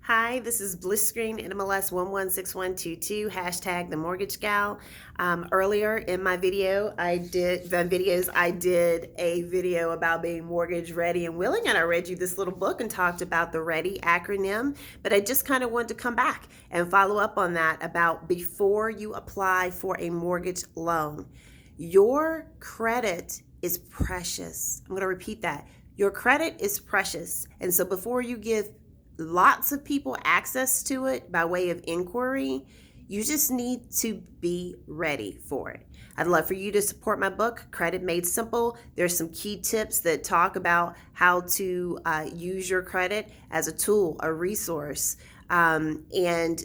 Hi, this is Bliss Screen NMLS 116122 hashtag the mortgage gal. Earlier in my video, I did a video about being mortgage ready and willing, and I read you this little book and talked about the READY acronym. But I just kind of wanted to come back and follow up on that about before you apply for a mortgage loan. Your credit is precious. I'm going to repeat that. Your credit is precious. And so before you give lots of people access to it by way of inquiry, you just need to be ready for it. I'd love for you to support my book, Credit Made Simple. There's some key tips that talk about how to use your credit as a tool, a resource, and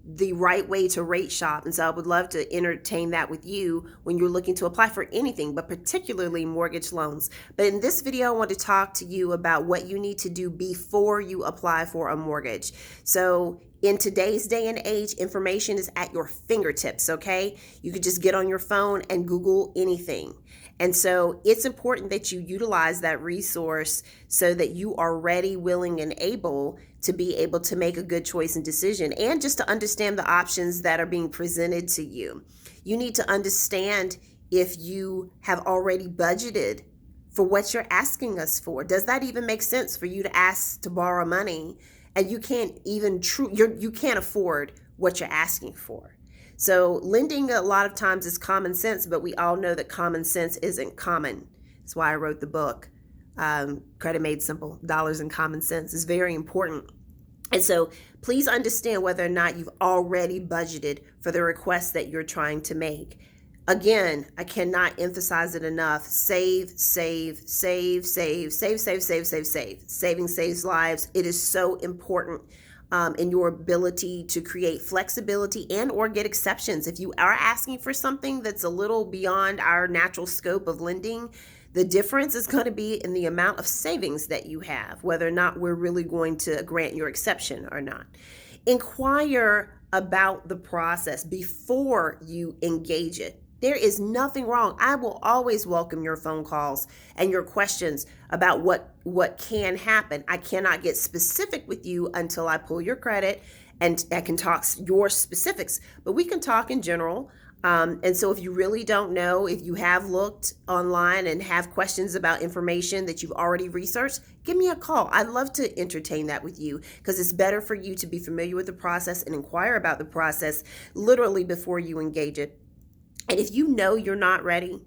the right way to rate shop. And so I would love to entertain that with you when you're looking to apply for anything, but particularly mortgage loans. But in this video, I want to talk to you about what you need to do before you apply for a mortgage. So in today's day and age, information is at your fingertips, okay? You could just get on your phone and Google anything. And so it's important that you utilize that resource so that you are ready, willing, and able to be able to make a good choice and decision, and just to understand the options that are being presented to you. You need to understand if you have already budgeted for what you're asking us for. Does that even make sense for you to ask to borrow money and you can't even you can't afford what you're asking for? So lending a lot of times is common sense, but we all know that common sense isn't common. That's why I wrote the book, Credit Made Simple, Dollars and Common Sense. Is very important. And so please understand whether or not you've already budgeted for the requests that you're trying to make. Again, I cannot emphasize it enough. Save, save, save, save, save, save, save, save, save. Saving saves lives. It is so important in your ability to create flexibility and or get exceptions. If you are asking for something that's a little beyond our natural scope of lending, the difference is going to be in the amount of savings that you have, whether or not we're really going to grant your exception or not. Inquire about the process before you engage it. There is nothing wrong. I will always welcome your phone calls and your questions about what can happen. I cannot get specific with you until I pull your credit and I can talk your specifics, but we can talk in general. And so if you really don't know, if you have looked online and have questions about information that you've already researched, give me a call. I'd love to entertain that with you because it's better for you to be familiar with the process and inquire about the process literally before you engage it. And if you know you're not ready,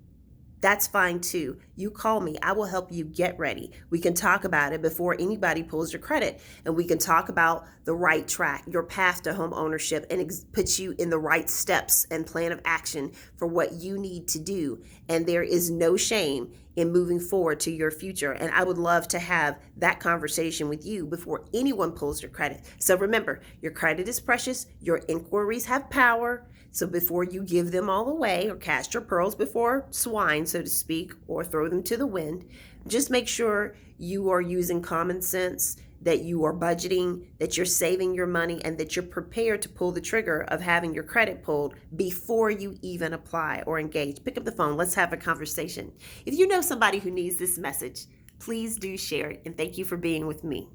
that's fine too. You call me. I will help you get ready. We can talk about it before anybody pulls your credit, and we can talk about the right track, your path to home ownership, and put you in the right steps and plan of action for what you need to do. And there is no shame in moving forward to your future. And I would love to have that conversation with you before anyone pulls your credit. So remember, your credit is precious. Your inquiries have power. So before you give them all away or cast your pearls before swine, so to speak, or throw them to the wind, just make sure you are using common sense, that you are budgeting, that you're saving your money, and that you're prepared to pull the trigger of having your credit pulled before you even apply or engage. Pick up the phone. Let's have a conversation. If you know somebody who needs this message, please do share it. And thank you for being with me.